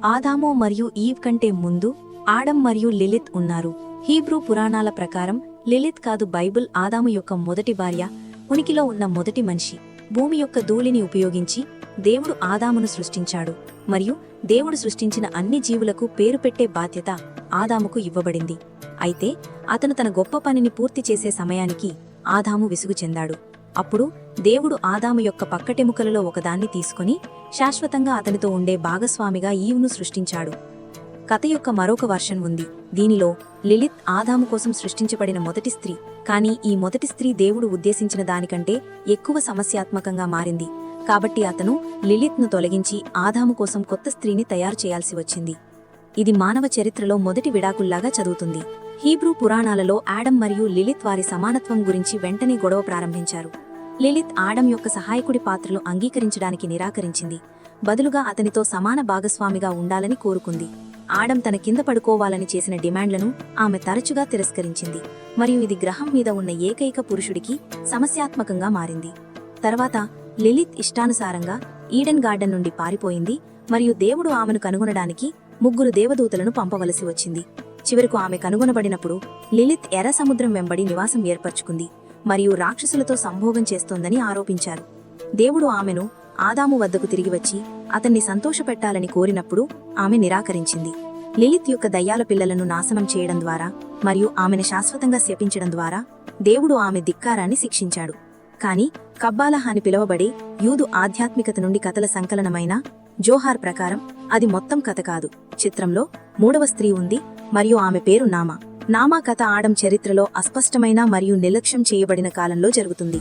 ఆదాము మరియు ఈవ్ కంటే ముందు ఆడమ్ మరియు లిలిత్ ఉన్నారు. హీబ్రూ పురాణాల ప్రకారం లిలిత్ కాదు బైబిల్ ఆదాము యొక్క మొదటి భార్య, ఉనికిలో ఉన్న మొదటి మనిషి. భూమి యొక్క ధూళిని ఉపయోగించి దేవుడు ఆదామును సృష్టించాడు మరియు దేవుడు సృష్టించిన అన్ని జీవులకు పేరు పెట్టే బాధ్యత ఆదాముకు ఇవ్వబడింది. అయితే అతను తన గొప్ప పనిని పూర్తి చేసే సమయానికి ఆదాము విసుగు చెందాడు. అప్పుడు దేవుడు ఆదాము యొక్క పక్కటెముకలలో ఒకదాన్ని తీసుకుని శాశ్వతంగా అతనితో ఉండే భాగస్వామిగా ఈవ్ను సృష్టించాడు. కథ యొక్క మరొక వర్షన్ ఉంది. దీనిలో లిలిత్ ఆదాము కోసం సృష్టించబడిన మొదటి స్త్రీ. కానీ ఈ మొదటి స్త్రీ దేవుడు ఉద్దేశించిన దానికంటే ఎక్కువ సమస్యాత్మకంగా మారింది. కాబట్టి అతను లిలిత్ను తొలగించి ఆదాము కోసం కొత్త స్త్రీని తయారు చేయాల్సి వచ్చింది. ఇది మానవ చరిత్రలో మొదటి విడాకుల్లాగా చదువుతుంది. హీబ్రూ పురాణాలలో ఆడమ్ మరియు లిలిత్ వారి సమానత్వం గురించి వెంటనే గొడవ ప్రారంభించారు. లిలిత్ ఆడమ్ యొక్క సహాయకుడి పాత్రలు అంగీకరించడానికి నిరాకరించింది. బదులుగా అతనితో సమాన భాగస్వామిగా ఉండాలని కోరుకుంది. ఆడమ్ తన కింద పడుకోవాలని చేసిన డిమాండ్లను ఆమె తరచుగా తిరస్కరించింది మరియు ఇది గ్రహం మీద ఉన్న ఏకైక పురుషుడికి సమస్యాత్మకంగా మారింది. తర్వాత లిలిత్ ఇష్టానుసారంగా ఈడెన్ గార్డెన్ నుండి పారిపోయింది మరియు దేవుడు ఆమెను కనుగొనడానికి 3 దేవదూతలను పంపవలసి వచ్చింది. చివరకు ఆమె కనుగొనబడినప్పుడు లిలిత్ ఎర్ర సముద్రం వెంబడి నివాసం ఏర్పరచుకుంది మరియు రాక్షసులతో సంభోగం చేస్తోందని ఆరోపించారు. దేవుడు ఆమెను ఆదాము వద్దకు తిరిగి వచ్చి అతన్ని సంతోషపెట్టాలని కోరినప్పుడు ఆమె నిరాకరించింది. లిలిత్ యొక్క దయ్యాల పిల్లలను నాశనం చేయడం ద్వారా మరియు ఆమెను శాశ్వతంగా శపించడం ద్వారా దేవుడు ఆమె ధిక్కారాన్ని శిక్షించాడు. కాని కబ్బాలహ్ అని పిలువబడే యూదు ఆధ్యాత్మికత నుండి కథల సంకలనమైన జోహార్ ప్రకారం అది మొత్తం కథ కాదు. చిత్రంలో 3వ స్త్రీ ఉంది మరియు ఆమె పేరు నామా. నామా కథ ఆడమ్ చరిత్రలో అస్పష్టమైన మరియు నిర్లక్ష్యం చేయబడిన కాలంలో జరుగుతుంది.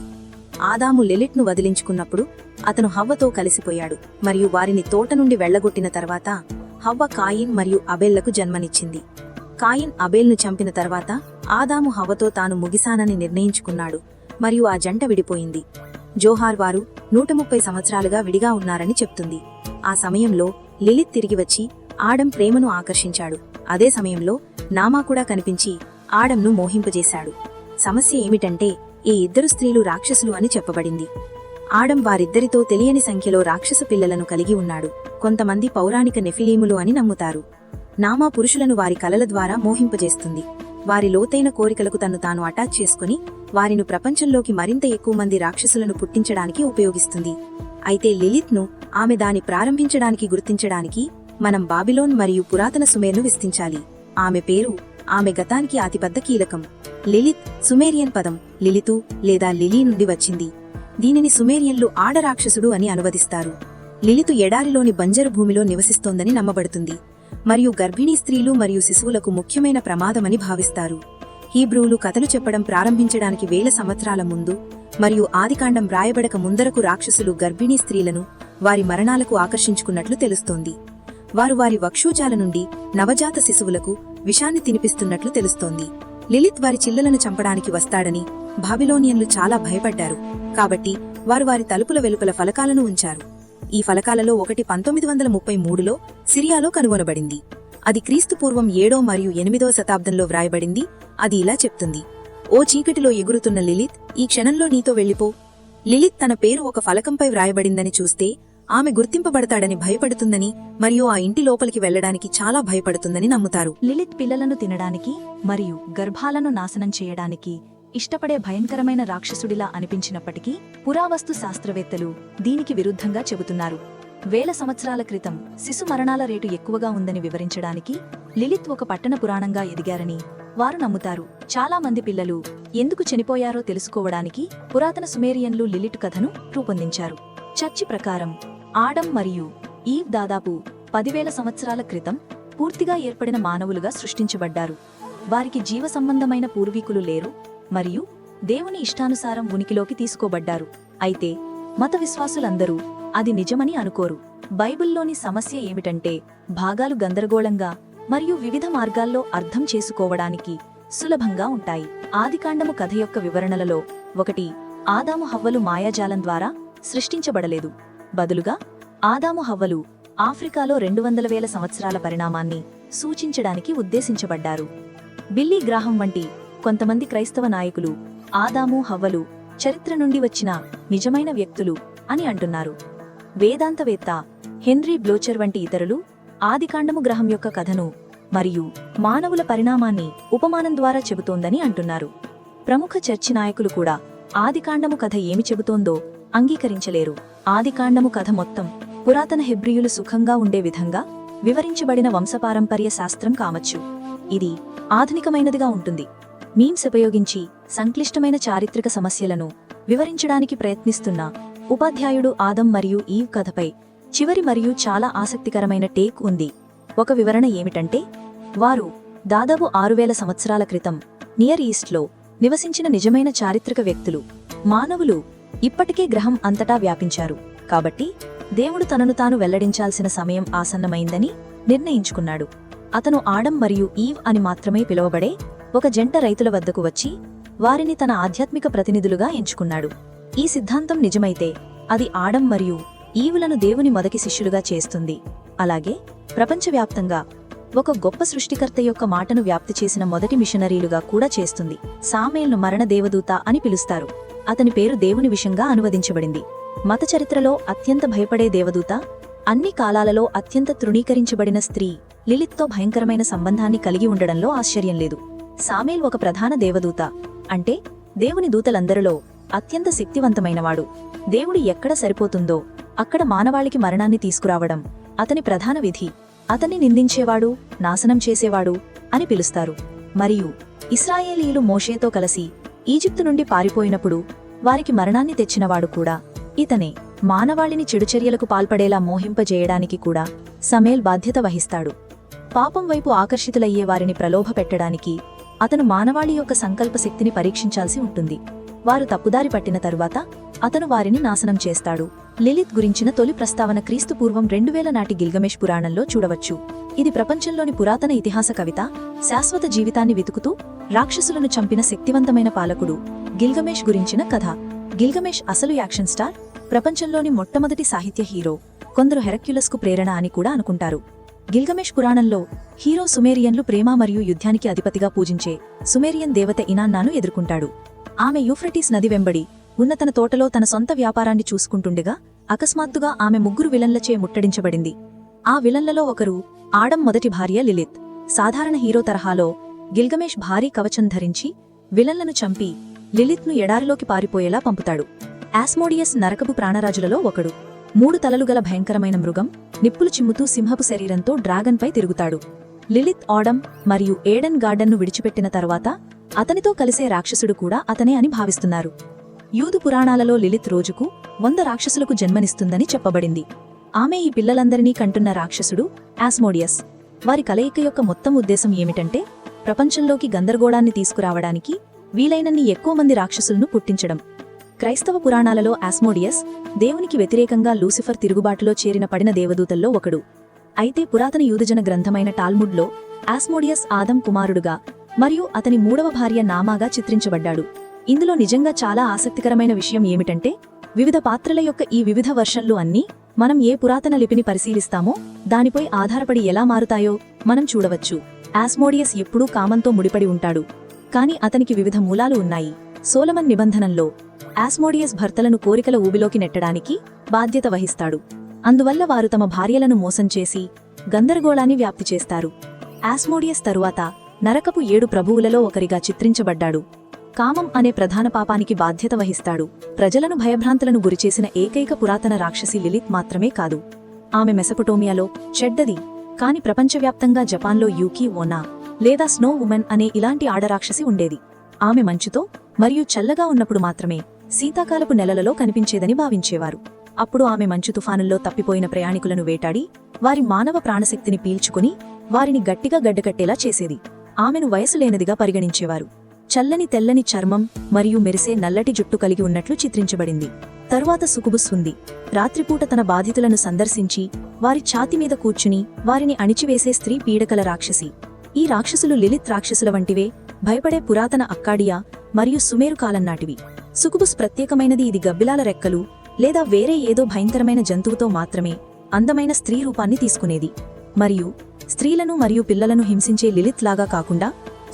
ఆదాము లిలిట్ను వదిలించుకున్నప్పుడు అతను హవ్వతో కలిసిపోయాడు మరియు వారిని తోట నుండి వెళ్లగొట్టిన తర్వాత హవ్వ కాయిన్ మరియు అబేల్లకు జన్మనిచ్చింది. కాయిన్ అబేల్ను చంపిన తర్వాత ఆదాము హవ్వతో తాను ముగిసానని నిర్ణయించుకున్నాడు మరియు ఆ జంట విడిపోయింది. జోహార్ వారు 130 సంవత్సరాలుగా విడిగా ఉన్నారని చెప్తుంది. ఆ సమయంలో లిలిత్ తిరిగి వచ్చి ఆడమ్ ప్రేమను ఆకర్షించాడు. అదే సమయంలో నామా కూడా కనిపించి ఆడమ్ను మోహింపజేశాడు. సమస్య ఏమిటంటే ఈ ఇద్దరు స్త్రీలు రాక్షసులు అని చెప్పబడింది. ఆడమ్ వారిద్దరితో తెలియని సంఖ్యలో రాక్షస పిల్లలను కలిగి ఉన్నాడు. కొంతమంది పౌరాణిక నెఫిలీములు అని నమ్ముతారు. నామా పురుషులను వారి కలల ద్వారా మోహింపజేస్తుంది. వారి లోతైన కోరికలకు తన్ను తాను అటాచ్ చేసుకుని వారిని ప్రపంచంలోకి మరింత ఎక్కువ మంది రాక్షసులను పుట్టించడానికి ఉపయోగిస్తుంది. అయితే లిలిత్ను ఆమె దాని ప్రారంభించడానికి గుర్తించడానికి మనం బాబిలోన్ మరియు పురాతన సుమేర్ను విస్తించాలి. ఆమె పేరు ఆమె గతానికి అతిపెద్ద కీలకం. లిలిత్ సుమేరియన్ పదం లిలితు లేదా లిలీ నుండి వచ్చింది. దీనిని సుమేరియన్లు ఆడరాక్షసుడు అని అనువదిస్తారు. లిలితు ఎడారిలోని బంజరు భూమిలో నివసిస్తోందని నమ్మబడుతుంది మరియు గర్భిణీ స్త్రీలు మరియు శిశువులకు ముఖ్యమైన ప్రమాదమని భావిస్తారు. హీబ్రూలు కథలు చెప్పడం ప్రారంభించడానికి 1000 సంవత్సరాల ముందు మరియు ఆదికాండం రాయబడక ముందరకు రాక్షసులు గర్భిణీ స్త్రీలను వారి మరణాలకు ఆకర్షించుకున్నట్లు తెలుస్తోంది. వారు వారి వక్షోజాల నుండి నవజాత శిశువులకు విషాన్ని తినిపిస్తున్నట్లు తెలుస్తోంది. లిలిత్ వారి చిల్లలను చంపడానికి వస్తాడని బాబిలోనియన్లు చాలా భయపడ్డారు. కాబట్టి వారు వారి తలుపుల వెలుపల ఫలకాలను ఉంచారు. ఈ ఫలకాలలో ఒకటి 1933లో సిరియాలో కనుగొనబడింది. అది క్రీస్తుపూర్వం 7వ మరియు 8వ శతాబ్దంలో వ్రాయబడింది. అది ఇలా చెప్తుంది: ఓ చీకటిలో ఎగురుతున్న లిలిత్, ఈ క్షణంలో నీతో వెళ్ళిపో. లిలిత్ తన పేరు ఒక ఫలకంపై వ్రాయబడిందని చూస్తే ఆమె గుర్తింపబడతాడని భయపడుతుందని మరియు ఆ ఇంటి లోపలికి వెళ్లడానికి చాలా భయపడుతుందని నమ్ముతారు. లిలిత్ పిల్లలను తినడానికి మరియు గర్భాలను నాశనం చేయడానికి ఇష్టపడే భయంకరమైన రాక్షసుడిలా అనిపించినప్పటికీ పురావస్తు శాస్త్రవేత్తలు దీనికి విరుద్ధంగా చెబుతున్నారు. 1000 సంవత్సరాల క్రితం శిశు మరణాల రేటు ఎక్కువగా ఉందని వివరించడానికి లిలిత్ ఒక పట్టణ పురాణంగా ఎదిగారని వారు నమ్ముతారు. చాలా మంది పిల్లలు ఎందుకు చనిపోయారో తెలుసుకోవడానికి పురాతన సుమేరియన్లు లిలిట్ కథను రూపొందించారు. చర్చి ప్రకారం ఆడమ్ మరియు ఈవ్ దాదాపు 10,000 సంవత్సరాల క్రితం పూర్తిగా ఏర్పడిన మానవులుగా సృష్టించబడ్డారు. వారికి జీవ సంబంధమైన పూర్వీకులు లేరు మరియు దేవుని ఇష్టానుసారం ఉనికిలోకి తీసుకోబడ్డారు. అయితే మత విశ్వాసులందరూ అది నిజమని అనుకోరు. బైబిల్లోని సమస్య ఏమిటంటే భాగాలు గందరగోళంగా మరియు వివిధ మార్గాల్లో అర్థం చేసుకోవడానికి సులభంగా ఉంటాయి. ఆదికాండము కథ యొక్క వివరణలలో ఒకటి ఆదాము హవ్వలు మాయాజాలం ద్వారా సృష్టించబడలేదు. బదులుగా ఆదాము హవ్వలు ఆఫ్రికాలో 200,000 సంవత్సరాల పరిణామాన్ని సూచించడానికి ఉద్దేశించబడ్డారు. బిల్లీ గ్రాహం వంటి కొంతమంది క్రైస్తవ నాయకులు ఆదాము హవ్వలు చరిత్ర నుండి వచ్చిన నిజమైన వ్యక్తులు అని అంటున్నారు. వేదాంతవేత్త హెన్రీ బ్లోచర్ వంటి ఇతరులు ఆదికాండము గ్రహం యొక్క కథను మరియు మానవుల పరిణామాన్ని ఉపమానం ద్వారా చెబుతోందని అంటున్నారు. ప్రముఖ చర్చి నాయకులు కూడా ఆదికాండము కథ ఏమి చెబుతోందో అంగీకరించలేరు. ఆదికాండము కథ మొత్తం పురాతన హెబ్రియులు సుఖంగా ఉండే విధంగా వివరించబడిన వంశపారంపర్య శాస్త్రం కావచ్చు. ఇది ఆధునికమైనదిగా ఉంటుంది. మీమ్స్ ఉపయోగించి సంక్లిష్టమైన చారిత్రక సమస్యలను వివరించడానికి ప్రయత్నిస్తున్న ఉపాధ్యాయుడు ఆదం మరియు ఈవ్ కథపై చివరి మరియు చాలా ఆసక్తికరమైన టేక్ ఉంది. ఒక వివరణ ఏమిటంటే, వారు దాదాపు 6000 సంవత్సరాల క్రితం నియర్ ఈస్ట్లో నివసించిన నిజమైన చారిత్రక వ్యక్తులు. మానవులు ఇప్పటికే గ్రహం అంతటా వ్యాపించారు. కాబట్టి దేవుడు తనను తాను వెల్లడించాల్సిన సమయం ఆసన్నమైందని నిర్ణయించుకున్నాడు. అతను ఆడం మరియు ఈవ్ అని మాత్రమే పిలువబడే ఒక జంట రైతుల వద్దకు వచ్చి వారిని తన ఆధ్యాత్మిక ప్రతినిధులుగా ఎంచుకున్నాడు. ఈ సిద్ధాంతం నిజమైతే అది ఆడం మరియు ఈవులను దేవుని మొదటి శిష్యులుగా చేస్తుంది. అలాగే ప్రపంచవ్యాప్తంగా ఒక గొప్ప సృష్టికర్త యొక్క మాటను వ్యాప్తి చేసిన మొదటి మిషనరీలుగా కూడా చేస్తుంది. సామేల్ను మరణ దేవదూత అని పిలుస్తారు. అతని పేరు దేవుని విషయంగా అనువదించబడింది. మత చరిత్రలో అత్యంత భయపడే దేవదూత, అన్ని కాలాలలో అత్యంత తృణీకరించబడిన స్త్రీ లిలిత్తో భయంకరమైన సంబంధాన్ని కలిగి ఉండడంలో ఆశ్చర్యం లేదు. సామేల్ ఒక ప్రధాన దేవదూత, అంటే దేవుని దూతలందరిలో అత్యంత శక్తివంతమైనవాడు. దేవుడు ఎక్కడ సరిపోతుందో అక్కడ మానవాళికి మరణాన్ని తీసుకురావడం అతని ప్రధాన విధి. అతన్ని నిందించేవాడు, నాశనం చేసేవాడు అని పిలుస్తారు. మరియు ఇశ్రాయేలీయులు మోషేతో కలిసి ఈజిప్టు నుండి పారిపోయినప్పుడు వారికి మరణాన్ని తెచ్చినవాడు కూడా ఇతనే. మానవాళిని చెడుచర్యలకు పాల్పడేలా మోహింపజేయడానికి కూడా సమేల్ బాధ్యత వహిస్తాడు. పాపం వైపు ఆకర్షితులయ్యే వారిని ప్రలోభ పెట్టడానికి అతను మానవాళి యొక్క సంకల్ప శక్తిని పరీక్షించాల్సి ఉంటుంది. వారు తప్పుదారి పట్టిన తరువాత అతను వారిని నాశనం చేస్తాడు. లిలిత్ గురించిన తొలి ప్రస్తావన క్రీస్తుపూర్వం 2000 నాటి గిల్గమేష్ పురాణంలో చూడవచ్చు. ఇది ప్రపంచంలోని పురాతన ఇతిహాస కవిత. శాశ్వత జీవితాన్ని వెతుకుతూ రాక్షసులను చంపిన శక్తివంతమైన పాలకుడు గిల్గమేష్ గురించిన కథ. గిల్గమేష్ అసలు యాక్షన్ స్టార్, ప్రపంచంలోని మొట్టమొదటి సాహిత్య హీరో. కొందరు హెరక్యులస్కు ప్రేరణ అని కూడా అనుకుంటారు. గిల్గమేష్ పురాణంలో హీరో సుమేరియన్లు ప్రేమ మరియు యుద్ధానికి అధిపతిగా పూజించే సుమేరియన్ దేవత ఇనాన్నాను ఎదుర్కొంటాడు. ఆమె యూఫ్రటీస్ నది వెంబడి ఉన్న తన తోటలో తన సొంత వ్యాపారాన్ని చూసుకుంటుండగా అకస్మాత్తుగా ఆమె 3 విలన్లచే ముట్టడించబడింది. ఆ విలన్లలో ఒకరు ఆడం మొదటి భార్య లిలిత్. సాధారణ హీరో తరహాలో గిల్గమేష్ భారీ కవచం ధరించి విలన్లను చంపి లిలిత్ను ఎడారిలోకి పారిపోయేలా పంపుతాడు. ఆస్మోడియస్ నరకపు ప్రాణరాజులలో ఒకడు. 3 తలలు గల భయంకరమైన మృగం నిప్పులు చిమ్ముతూ సింహపు శరీరంతో డ్రాగన్పై తిరుగుతాడు. లిలిత్ ఆడం మరియు ఏడెన్ గార్డెన్ను విడిచిపెట్టిన తరువాత అతనితో కలిసే రాక్షసుడు కూడా అతనే అని భావిస్తున్నారు. యూదు పురాణాలలో లిలిత్ రోజుకు 100 రాక్షసులకు జన్మనిస్తుందని చెప్పబడింది. ఆమె ఈ పిల్లలందరినీ కంటున్న రాక్షసుడు ఆస్మోడియస్. వారి కలయిక యొక్క మొత్తం ఉద్దేశం ఏమిటంటే, ప్రపంచంలోకి గందరగోళాన్ని తీసుకురావడానికి వీలైనన్ని ఎక్కువ మంది రాక్షసులను పుట్టించడం. క్రైస్తవ పురాణాలలో ఆస్మోడియస్ దేవునికి వ్యతిరేకంగా లూసిఫర్ తిరుగుబాటులో చేరిన పడిన దేవదూతల్లో ఒకడు. అయితే పురాతన యూదుజన గ్రంథమైన టాల్ముడ్లో ఆస్మోడియస్ ఆదం కుమారుడుగా మరియు అతని 3వ భార్య నామాగా చిత్రించబడ్డాడు. ఇందులో నిజంగా చాలా ఆసక్తికరమైన విషయం ఏమిటంటే, వివిధ పాత్రల యొక్క ఈ వివిధ వర్షన్లు అన్నీ మనం ఏ పురాతన లిపిని పరిశీలిస్తామో దానిపై ఆధారపడి ఎలా మారుతాయో మనం చూడవచ్చు. ఆస్మోడియస్ ఎప్పుడూ కామంతో ముడిపడి ఉంటాడు, కాని అతనికి వివిధ మూలాలు ఉన్నాయి. సోలమన్ నిబంధనంలో ఆస్మోడియస్ భర్తలను కోరికల ఊబిలోకి నెట్టడానికి బాధ్యత వహిస్తాడు. అందువల్ల వారు తమ భార్యలను మోసం చేసి గందరగోళాన్ని వ్యాప్తి చేస్తారు. ఆస్మోడియస్ తరువాత నరకపు 7 ప్రభువులలో ఒకరిగా చిత్రించబడ్డాడు. కామం అనే ప్రధాన పాపానికి బాధ్యత వహిస్తాడు. ప్రజలను భయభ్రాంతులను గురిచేసిన ఏకైక పురాతన రాక్షసి లిలిత్ మాత్రమే కాదు. ఆమె మెసపటోమియాలో చెడ్డది, కాని ప్రపంచవ్యాప్తంగా జపాన్లో యూకీ ఓనా లేదా స్నో ఉమెన్ అనే ఇలాంటి ఆడరాక్షసి ఉండేది. ఆమె మంచుతో మరియు చల్లగా ఉన్నప్పుడు మాత్రమే శీతాకాలపు నెలలలో కనిపించేదని భావించేవారు. అప్పుడు ఆమె మంచు తుఫానుల్లో తప్పిపోయిన ప్రయాణికులను వేటాడి వారి మానవ ప్రాణశక్తిని పీల్చుకుని వారిని గట్టిగా గడ్డకట్టేలా చేసేది. ఆమెను వయసులేనిదిగా పరిగణించేవారు. చల్లని తెల్లని చర్మం మరియు మెరిసే నల్లటి జుట్టు కలిగి ఉన్నట్లు చిత్రించబడింది. తరువాత సుకుబుస్ ఉంది. రాత్రిపూట తన బాధితులను సందర్శించి వారి ఛాతి మీద కూర్చుని వారిని అణిచివేసే స్త్రీ పీడకల రాక్షసి. ఈ రాక్షసులు లిలిత్ రాక్షసుల వంటివే, భయపడే పురాతన అక్కాడియా మరియు సుమేరు కాలం నాటివి. సుకుబుస్ ప్రత్యేకమైనది. ఇది గబ్బిలాల రెక్కలు లేదా వేరే ఏదో భయంకరమైన జంతువుతో మాత్రమే అందమైన స్త్రీ రూపాన్ని తీసుకునేది. మరియు స్త్రీలను మరియు పిల్లలను హింసించే లిలిత్ లాగా కాకుండా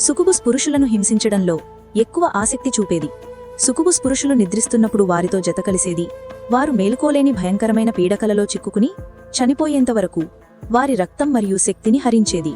సుకుబుస్ పురుషులను హింసించడంలో ఎక్కువ ఆసక్తి చూపేది. సుకుబుస్ పురుషులు నిద్రిస్తున్నప్పుడు వారితో జతకలిసేది. వారు మేలుకోలేని భయంకరమైన పీడకలలో చిక్కుకుని చనిపోయేంతవరకు వారి రక్తం మరియు శక్తిని హరించేది